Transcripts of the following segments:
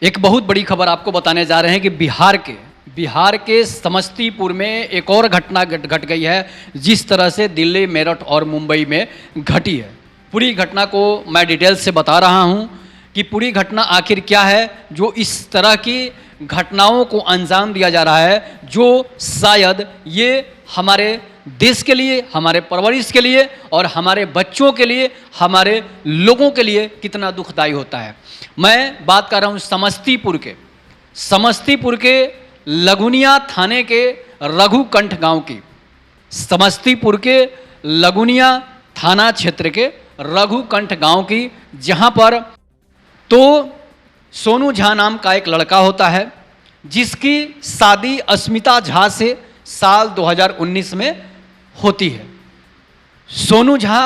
एक बहुत बड़ी खबर आपको बताने जा रहे हैं कि बिहार के समस्तीपुर में एक और घटना घट गई है, जिस तरह से दिल्ली, मेरठ और मुंबई में घटी है। पूरी घटना को मैं डिटेल से बता रहा हूं कि पूरी घटना आखिर क्या है, जो इस तरह की घटनाओं को अंजाम दिया जा रहा है, जो शायद ये हमारे देश के लिए, हमारे परवरिश के लिए और हमारे बच्चों के लिए, हमारे लोगों के लिए कितना दुखदायी होता है। मैं बात कर रहा हूँ समस्तीपुर के लगुनिया थाने के रघुकंठ गांव की। समस्तीपुर के लगुनिया थाना क्षेत्र के रघुकंठ गांव की, जहां पर तो सोनू झा नाम का एक लड़का होता है, जिसकी शादी अस्मिता झा से साल 2019 में होती है। सोनू झा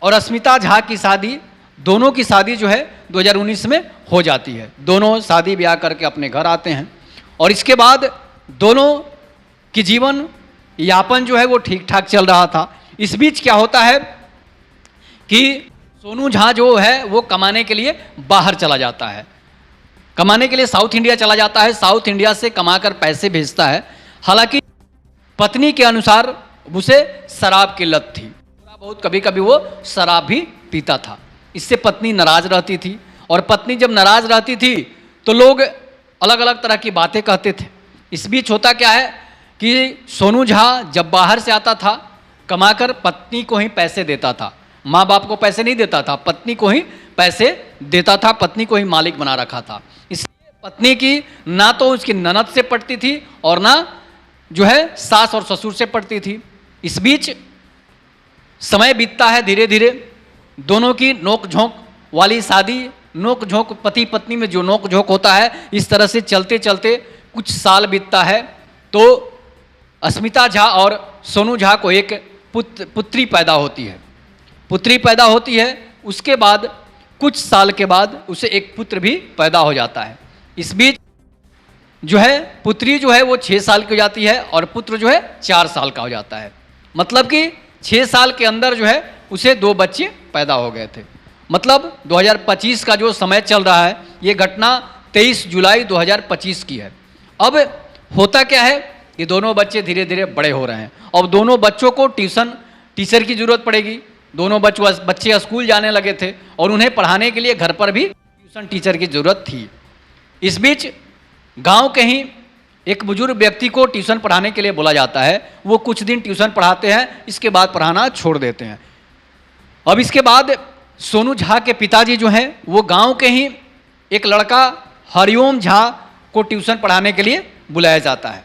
और अस्मिता झा की शादी, दोनों की शादी जो है 2019 में हो जाती है। दोनों शादी ब्याह करके अपने घर आते हैं और इसके बाद दोनों की जीवन यापन जो है वो ठीक ठाक चल रहा था। इस बीच क्या होता है कि सोनू झा जो है वो कमाने के लिए बाहर चला जाता है, कमाने के लिए साउथ इंडिया चला जाता है। साउथ इंडिया से कमाकर पैसे भेजता है। हालांकि पत्नी के अनुसार उसे शराब की लत थी, थोड़ा बहुत कभी कभी वो शराब भी पीता था। इससे पत्नी नाराज रहती थी और पत्नी जब नाराज रहती थी तो लोग अलग अलग तरह की बातें कहते थे। इस बीच होता क्या है कि सोनू झा जब बाहर से आता था, कमाकर पत्नी को ही पैसे देता था, माँ बाप को पैसे नहीं देता था, पत्नी को ही पैसे देता था, पत्नी को ही मालिक बना रखा था। इसलिए पत्नी की ना तो उसकी ननद से पटती थी और ना जो है सास और ससुर से पटती थी। इस बीच समय बीतता है, धीरे धीरे दोनों की नोक झोंक वाली शादी, नोक झोंक पति पत्नी में जो नोक झोंक होता है, इस तरह से चलते चलते कुछ साल बीतता है तो अस्मिता झा और सोनू झा को एक पुत्री पैदा होती है। पुत्री पैदा होती है, उसके बाद कुछ साल के बाद उसे एक पुत्र भी पैदा हो जाता है। इस बीच जो है पुत्री जो है वो 6 साल की हो जाती है और पुत्र जो है 4 साल का हो जाता है। मतलब कि 6 साल के अंदर जो है उसे 2 बच्चे पैदा हो गए थे। मतलब 2025 का जो समय चल रहा है, ये घटना 23 जुलाई 2025 की है। अब होता क्या है कि दोनों बच्चे धीरे धीरे बड़े हो रहे हैं। अब दोनों बच्चों को टीचर की ज़रूरत पड़ेगी। दोनों बच्चे स्कूल जाने लगे थे और उन्हें पढ़ाने के लिए घर पर भी ट्यूशन टीचर की ज़रूरत थी। इस बीच गांव के ही एक बुजुर्ग व्यक्ति को ट्यूशन पढ़ाने के लिए बोला जाता है। वो कुछ दिन ट्यूशन पढ़ाते हैं, इसके बाद पढ़ाना छोड़ देते हैं। अब इसके बाद सोनू झा के पिताजी जो हैं वो गांव के ही एक लड़का हरिओम झा को ट्यूशन पढ़ाने के लिए बुलाया जाता है।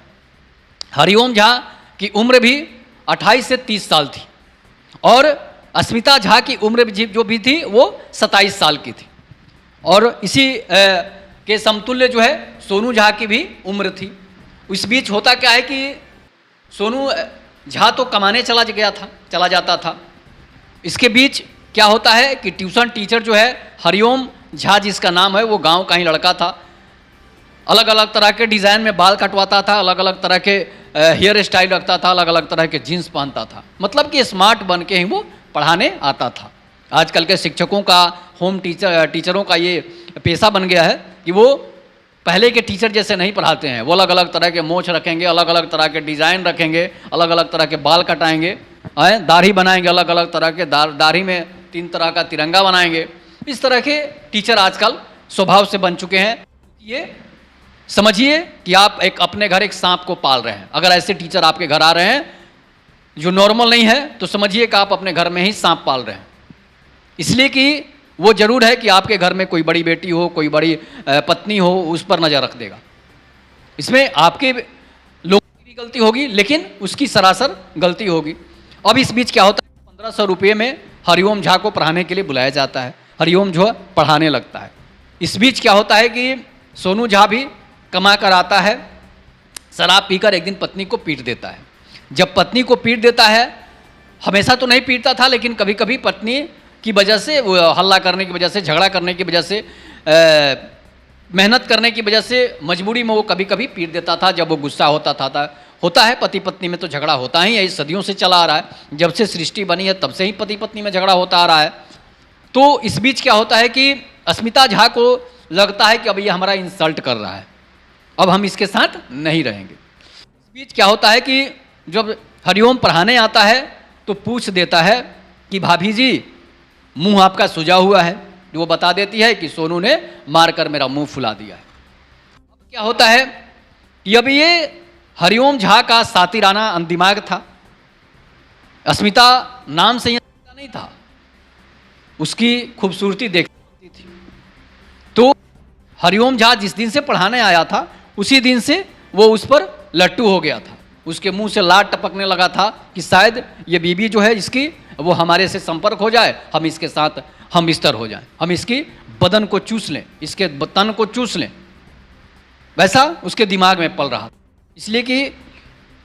हरिओम झा की उम्र भी 28 से 30 साल थी और अस्मिता झा की उम्र जो भी थी वो 27 साल की थी और इसी के समतुल्य जो है सोनू झा की भी उम्र थी। इस बीच होता क्या है कि सोनू झा तो कमाने चला जाता था। इसके बीच क्या होता है कि ट्यूशन टीचर जो है हरिओम झा जिसका नाम है, वो गांव का ही लड़का था। अलग अलग तरह के डिज़ाइन में बाल कटवाता था, अलग अलग तरह के हेयर स्टाइल रखता था, अलग अलग तरह के जीन्स पहनता था। मतलब कि स्मार्ट बन के ही वो पढ़ाने आता था। आजकल के शिक्षकों का, टीचरों का ये पेशा बन गया है कि वो पहले के टीचर जैसे नहीं पढ़ाते हैं। वो अलग अलग तरह के मोछ रखेंगे, अलग अलग तरह के डिज़ाइन रखेंगे, अलग अलग तरह के बाल कटाएंगे, दाढ़ी बनाएंगे, अलग अलग तरह के दाढ़ी में 3 तरह का तिरंगा बनाएंगे। इस तरह के टीचर आजकल स्वभाव से बन चुके हैं। ये समझिए कि आप अपने घर एक सांप को पाल रहे हैं। अगर ऐसे टीचर आपके घर आ रहे हैं जो नॉर्मल नहीं है, तो समझिए कि आप अपने घर में ही सांप पाल रहे हैं। इसलिए कि वो जरूर है कि आपके घर में कोई बड़ी बेटी हो, कोई बड़ी पत्नी हो, उस पर नज़र रख देगा। इसमें आपके लोगों की भी गलती होगी, लेकिन उसकी सरासर गलती होगी। अब इस बीच क्या होता है, 1500 रुपये में हरिओम झा को पढ़ाने के लिए बुलाया जाता है। हरिओम झा पढ़ाने लगता है। इस बीच क्या होता है कि सोनू झा भी कमा कर आता है, शराब पीकर एक दिन पत्नी को पीट देता है। जब पत्नी को पीट देता है, हमेशा तो नहीं पीटता था, लेकिन कभी कभी पत्नी की वजह से, वो हल्ला करने की वजह से, झगड़ा करने की वजह से, मेहनत करने की वजह से मजबूरी में वो कभी कभी पीट देता था जब वो गुस्सा होता है। पति पत्नी में तो झगड़ा होता ही है, ये सदियों से चला आ रहा है। जब से सृष्टि बनी है तब से ही पति पत्नी में झगड़ा होता आ रहा है। तो इस बीच क्या होता है कि अस्मिता झा को लगता है कि अब ये हमारा इंसल्ट कर रहा है, अब हम इसके साथ नहीं रहेंगे। इस बीच क्या होता है कि जब हरिओम पढ़ाने आता है तो पूछ देता है कि भाभी जी मुंह आपका सूजा हुआ है। वो बता देती है कि सोनू ने मारकर मेरा मुंह फुला दिया है। अब क्या होता है कि अब ये हरिओम झा का सातिराना दिमाग था। अस्मिता नाम से यहाँ नहीं था, उसकी खूबसूरती देखती थी। तो हरिओम झा जिस दिन से पढ़ाने आया था उसी दिन से वो उस पर लट्टू हो गया था। उसके मुंह से लार टपकने लगा था कि शायद ये बीबी जो है इसकी वो हमारे से संपर्क हो जाए, हम इसके साथ हम बिस्तर हो जाएं, हम इसकी बदन को चूस लें, इसके तन को चूस लें। वैसा उसके दिमाग में पल रहा। इसलिए कि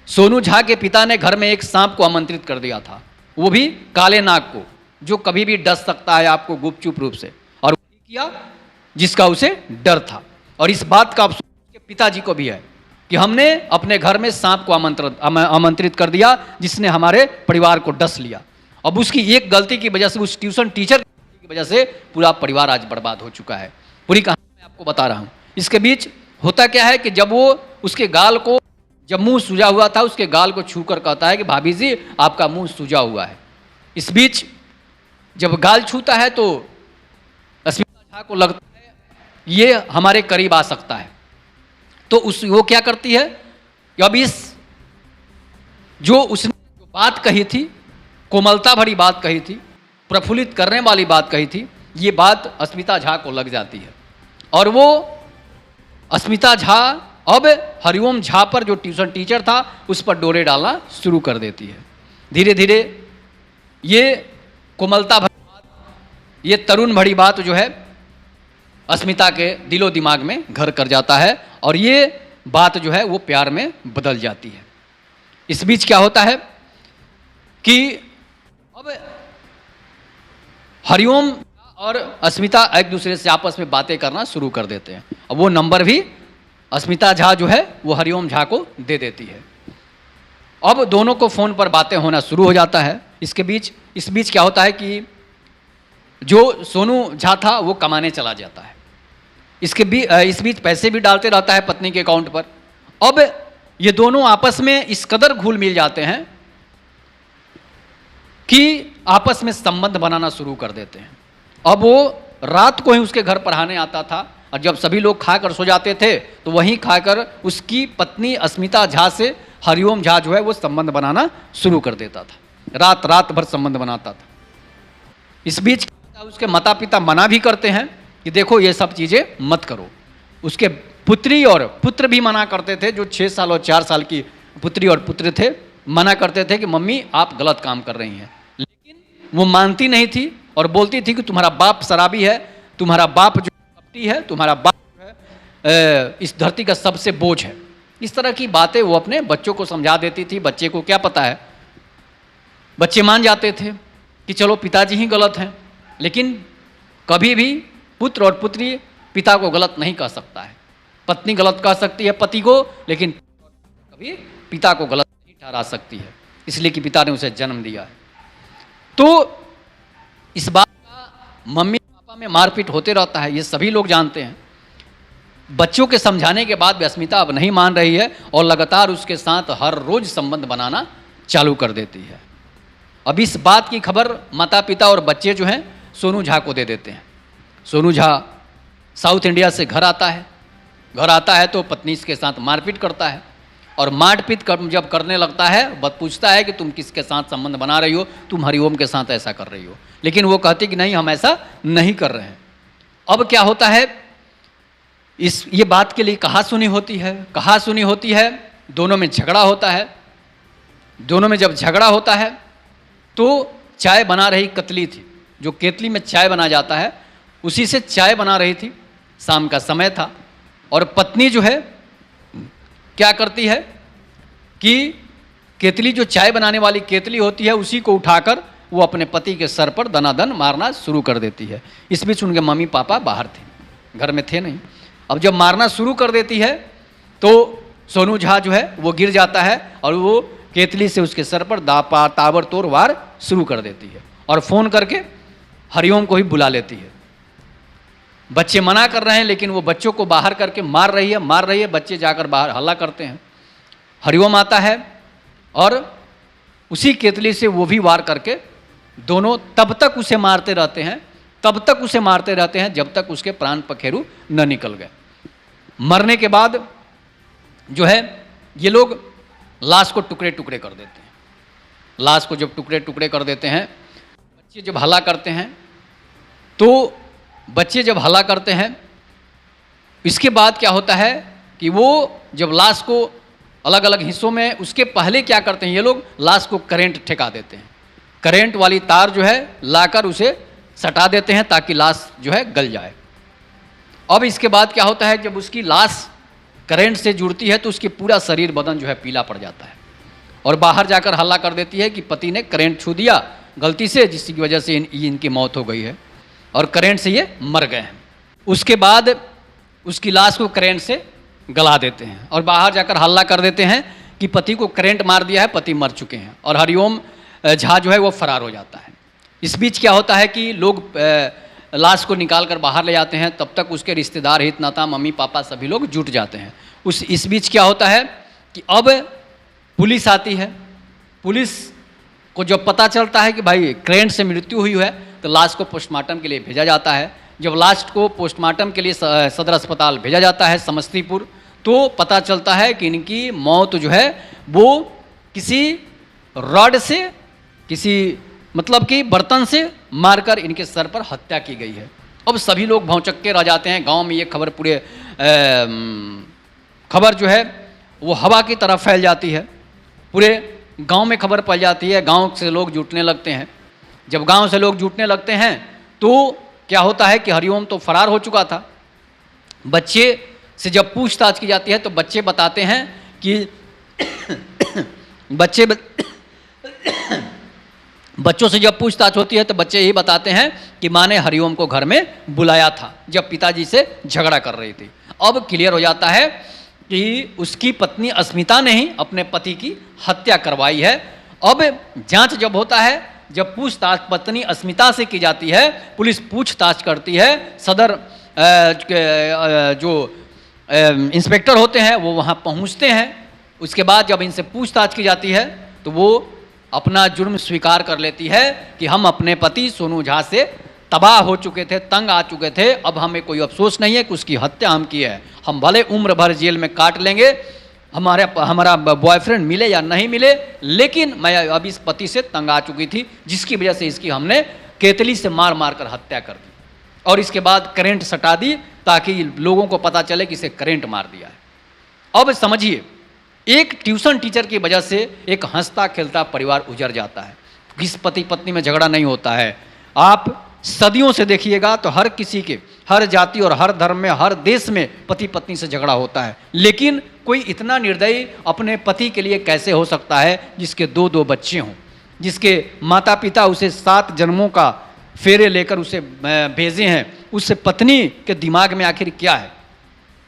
सोनू झा के पिता ने घर में एक सांप को आमंत्रित कर दिया था, वो भी काले नाग को, जो कभी भी डस सकता है आपको गुपचुप रूप से, और वही किया जिसका उसे डर था। और इस बात का अफसोस उसके पिताजी को भी है कि हमने अपने घर में सांप को आमंत्रित कर दिया जिसने हमारे परिवार को डस लिया। अब उसकी एक गलती की वजह से, उस ट्यूशन टीचर की वजह से पूरा परिवार आज बर्बाद हो चुका है। पूरी कहानी मैं आपको बता रहा हूँ। इसके बीच होता क्या है कि जब वो उसके गाल को, जब मुंह सूजा हुआ था, उसके गाल को छू कर कहता है कि भाभी जी आपका मुंह सूजा हुआ है। इस बीच जब गाल छूता है तो अस्मिता झा को लगता है ये हमारे करीब आ सकता है। तो वो क्या करती है कि अब इस जो उसने जो बात कही थी, कोमलता भरी बात कही थी, प्रफुल्लित करने वाली बात कही थी, ये बात अस्मिता झा को लग जाती है। और वो अस्मिता झा अब हरिओम झा पर, जो ट्यूशन टीचर था, उस पर डोरे डालना शुरू कर देती है। धीरे धीरे ये कोमलता भरी बात, ये तरुण भरी बात जो है अस्मिता के दिलो दिमाग में घर कर जाता है और ये बात जो है वो प्यार में बदल जाती है। इस बीच क्या होता है कि अब हरिओम और अस्मिता एक दूसरे से आपस में बातें करना शुरू कर देते हैं। अब वो नंबर भी अस्मिता झा जो है वो हरिओम झा को दे देती है। अब दोनों को फ़ोन पर बातें होना शुरू हो जाता है। इस बीच क्या होता है कि जो सोनू झा था वो कमाने चला जाता है। इस बीच पैसे भी डालते रहता है पत्नी के अकाउंट पर। अब ये दोनों आपस में इस कदर घुल मिल जाते हैं कि आपस में संबंध बनाना शुरू कर देते हैं। अब वो रात को ही उसके घर पढ़ाने आता था और जब सभी लोग खाकर सो जाते थे तो वहीं खाकर उसकी पत्नी अस्मिता झा से हरिओम झा जो है वो संबंध बनाना शुरू कर देता था। रात भर संबंध बनाता था। इस बीच उसके माता पिता मना भी करते हैं कि देखो ये सब चीज़ें मत करो। उसके पुत्री और पुत्र भी मना करते थे, जो 6 साल और 4 साल की पुत्री और पुत्र थे, मना करते थे कि मम्मी आप गलत काम कर रही हैं। लेकिन वो मानती नहीं थी और बोलती थी कि तुम्हारा बाप शराबी है, तुम्हारा बाप जो कपटी है, तुम्हारा बाप जो है इस धरती का सबसे बोझ है। इस तरह की बातें वो अपने बच्चों को समझा देती थी। बच्चे को क्या पता है, बच्चे मान जाते थे कि चलो पिताजी ही गलत हैं। लेकिन कभी भी पुत्र और पुत्री पिता को गलत नहीं कह सकता है। पत्नी गलत कह सकती है पति को, लेकिन कभी पिता को गलत नहीं ठहरा सकती है, इसलिए कि पिता ने उसे जन्म दिया है। तो इस बात का मम्मी पापा में मारपीट होते रहता है, ये सभी लोग जानते हैं। बच्चों के समझाने के बाद भी अस्मिता अब नहीं मान रही है और लगातार उसके साथ हर रोज संबंध बनाना चालू कर देती है। अब इस बात की खबर माता पिता और बच्चे जो हैं सोनू झा को दे देते हैं। सोनू झा साउथ इंडिया से घर आता है तो पत्नी इसके साथ मारपीट करता है और मारपीट जब करने लगता है बस पूछता है कि तुम किसके साथ संबंध बना रही हो, तुम हरिओम के साथ ऐसा कर रही हो। लेकिन वो कहती कि नहीं, हम ऐसा नहीं कर रहे हैं। अब क्या होता है, ये बात के लिए कहा सुनी होती है। दोनों में झगड़ा होता है। दोनों में जब झगड़ा होता है तो चाय बना रही कतली थी, जो केतली में चाय बना जाता है, उसी से चाय बना रही थी। शाम का समय था और पत्नी जो है क्या करती है कि केतली, जो चाय बनाने वाली केतली होती है, उसी को उठाकर वो अपने पति के सर पर दनादन मारना शुरू कर देती है। इस बीच उनके मम्मी पापा बाहर थे, घर में थे नहीं। अब जब मारना शुरू कर देती है तो सोनू झा जो है वो गिर जाता है और वो केतली से उसके सर पर ताबड़तोड़ वार शुरू कर देती है और फ़ोन करके हरिओम को ही बुला लेती है। बच्चे मना कर रहे हैं, लेकिन वो बच्चों को बाहर करके मार रही है। बच्चे जाकर बाहर हल्ला करते हैं। हरिओम आता है और उसी केतली से वो भी वार करके दोनों तब तक उसे मारते रहते हैं जब तक उसके प्राण पखेरु न निकल गए। मरने के बाद जो है ये लोग लाश को टुकड़े टुकड़े कर देते हैं। लाश को जब टुकड़े टुकड़े कर देते हैं, बच्चे जब हल्ला करते हैं, तो बच्चे जब हल्ला करते हैं, इसके बाद क्या होता है कि वो जब लाश को अलग अलग हिस्सों में, उसके पहले क्या करते हैं ये लोग, लाश को करंट ठेका देते हैं। करंट वाली तार जो है लाकर उसे सटा देते हैं ताकि लाश जो है गल जाए। अब इसके बाद क्या होता है, जब उसकी लाश करंट से जुड़ती है तो उसके पूरा शरीर बदन जो है पीला पड़ जाता है और बाहर जाकर हल्ला कर देती है कि पति ने करंट छू दिया गलती से, जिसकी वजह से इनकी मौत हो गई है और करंट से ये मर गए हैं। उसके बाद उसकी लाश को करंट से गला देते हैं और बाहर जाकर हल्ला कर देते हैं कि पति को करंट मार दिया है, पति मर चुके हैं, और हरिओम झा जो है वो फरार हो जाता है। इस बीच क्या होता है कि लोग लाश को निकाल कर बाहर ले जाते हैं, तब तक उसके रिश्तेदार, हित नाता, मम्मी पापा सभी लोग जुट जाते हैं। इस बीच क्या होता है कि अब पुलिस आती है। पुलिस को जब पता चलता है कि भाई करंट से मृत्यु हुई है, तो लाश को पोस्टमार्टम के लिए भेजा जाता है। जब लाश को पोस्टमार्टम के लिए सदर अस्पताल भेजा जाता है समस्तीपुर, तो पता चलता है कि इनकी मौत जो है वो किसी रॉड से, किसी मतलब कि बर्तन से मारकर इनके सर पर हत्या की गई है। अब सभी लोग भौचक्के रह जाते हैं। गांव में ये खबर पूरे खबर जो है वो हवा की तरह फैल जाती है। पूरे गांव में खबर फैल जाती है, गांव से लोग जुटने लगते हैं। जब गांव से लोग जुटने लगते हैं तो क्या होता है कि हरिओम तो फरार हो चुका था। बच्चे से जब पूछताछ की जाती है तो बच्चे बताते हैं कि बच्चों से जब पूछताछ होती है तो बच्चे यही बताते हैं कि माँ ने हरिओम को घर में बुलाया था जब पिताजी से झगड़ा कर रही थी। अब क्लियर हो जाता है कि उसकी पत्नी अस्मिता ने ही अपने पति की हत्या करवाई है। अब जांच जब होता है, जब पूछताछ पत्नी अस्मिता से की जाती है, पुलिस पूछताछ करती है, सदर जो इंस्पेक्टर होते हैं वो वहाँ पहुँचते हैं। उसके बाद जब इनसे पूछताछ की जाती है तो वो अपना जुर्म स्वीकार कर लेती है कि हम अपने पति सोनू झा से तबाह हो चुके थे, तंग आ चुके थे। अब हमें कोई अफसोस नहीं है कि उसकी हत्या हम की है। हम भले उम्र भर जेल में काट लेंगे, हमारा बॉयफ्रेंड मिले या नहीं मिले, लेकिन मैं अब इस पति से तंग आ चुकी थी, जिसकी वजह से इसकी हमने केतली से मार मार कर हत्या कर दी और इसके बाद करंट सटा दी ताकि लोगों को पता चले कि इसे करंट मार दिया है। अब समझिए, एक ट्यूशन टीचर की वजह से एक हंसता खेलता परिवार उजड़ जाता है। किस पति पत्नी में झगड़ा नहीं होता है। आप सदियों से देखिएगा तो हर किसी के, हर जाति और हर धर्म में, हर देश में पति पत्नी से झगड़ा होता है, लेकिन कोई इतना निर्दयी अपने पति के लिए कैसे हो सकता है जिसके दो बच्चे हों, जिसके माता पिता उसे 7 जन्मों का फेरे लेकर उसे भेजे हैं। उससे पत्नी के दिमाग में आखिर क्या है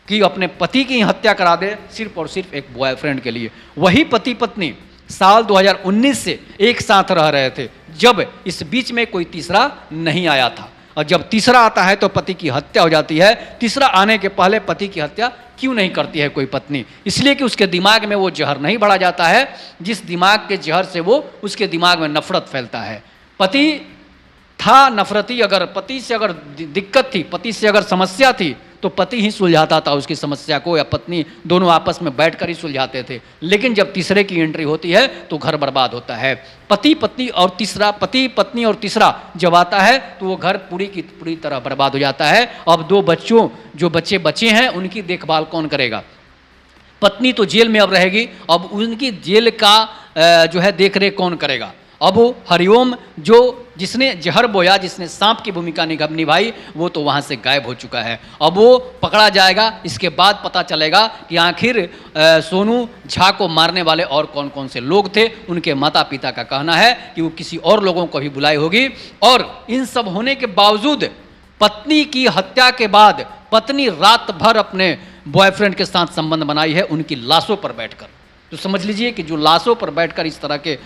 कि अपने पति की हत्या करा दे सिर्फ और सिर्फ एक बॉयफ्रेंड के लिए। वही पति पत्नी साल 2019 से एक साथ रह रहे थे, जब इस बीच में कोई तीसरा नहीं आया था। और जब तीसरा आता है तो पति की हत्या हो जाती है। तीसरा आने के पहले पति की हत्या क्यों नहीं करती है कोई पत्नी? इसलिए कि उसके दिमाग में वो जहर नहीं भरा जाता है, जिस दिमाग के जहर से वो उसके दिमाग में नफरत फैलता है। पति था नफरती, अगर पति से अगर दिक्कत थी, पति से अगर समस्या थी तो पति ही सुलझाता था उसकी समस्या को, या पत्नी, दोनों आपस में बैठकर ही सुलझाते थे। लेकिन जब तीसरे की एंट्री होती है तो घर बर्बाद होता है। पति पत्नी और तीसरा, पति पत्नी और तीसरा जब आता है तो वो घर पूरी की पूरी तरह बर्बाद हो जाता है। अब 2 बच्चों, जो बच्चे बचे हैं, उनकी देखभाल कौन करेगा? पत्नी तो जेल में अब रहेगी, अब उनकी जेल का जो है देख रेख कौन करेगा? अब हरिओम, जो जिसने जहर बोया, जिसने सांप की भूमिका निभाई, वो तो वहाँ से गायब हो चुका है। अब वो पकड़ा जाएगा। इसके बाद पता चलेगा कि आखिर सोनू झा को मारने वाले और कौन कौन से लोग थे। उनके माता पिता का कहना है कि वो किसी और लोगों को भी बुलाई होगी। और इन सब होने के बावजूद पत्नी की हत्या के बाद पत्नी रात भर अपने बॉयफ्रेंड के साथ संबंध बनाई है, उनकी लाशों पर बैठकर। तो समझ लीजिए कि जो लाशों पर बैठकर इस तरह के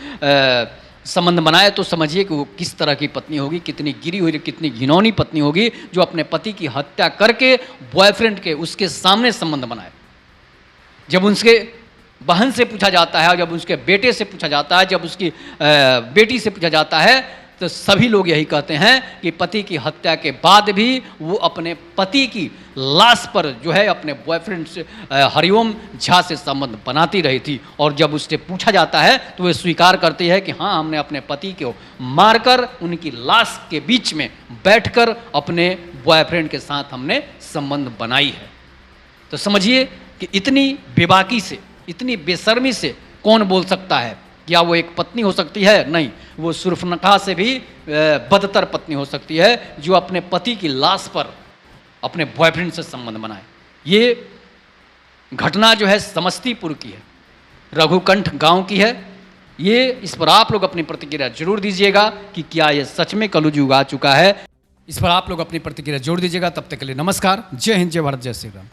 संबंध बनाए तो समझिए कि वो किस तरह की पत्नी होगी, कितनी गिरी हुई, कितनी घिनौनी पत्नी होगी जो अपने पति की हत्या करके बॉयफ्रेंड के उसके सामने संबंध बनाए। जब उसके बहन से पूछा जाता है, जब उसके बेटे से पूछा जाता है, जब उसकी बेटी से पूछा जाता है, तो सभी लोग यही कहते हैं कि पति की हत्या के बाद भी वो अपने पति की लाश पर जो है अपने बॉयफ्रेंड से हरिओम झा से संबंध बनाती रही थी। और जब उससे पूछा जाता है तो वे स्वीकार करती है कि हाँ, हमने अपने पति को मारकर उनकी लाश के बीच में बैठकर अपने बॉयफ्रेंड के साथ हमने संबंध बनाई है। तो समझिए कि इतनी बेबाकी से, इतनी बेशर्मी से कौन बोल सकता है? क्या वो एक पत्नी हो सकती है? नहीं, वो सुर्फनखा से भी बदतर पत्नी हो सकती है जो अपने पति की लाश पर अपने बॉयफ्रेंड से संबंध बनाए। ये घटना जो है समस्तीपुर की है, रघुकंठ गांव की है। ये इस पर आप लोग अपनी प्रतिक्रिया जरूर दीजिएगा कि क्या ये सच में कलयुग युग आ चुका है। इस पर आप लोग अपनी प्रतिक्रिया जोड़ दीजिएगा। तब तक के लिए नमस्कार। जय हिंद, जय भारत, जय श्री राम।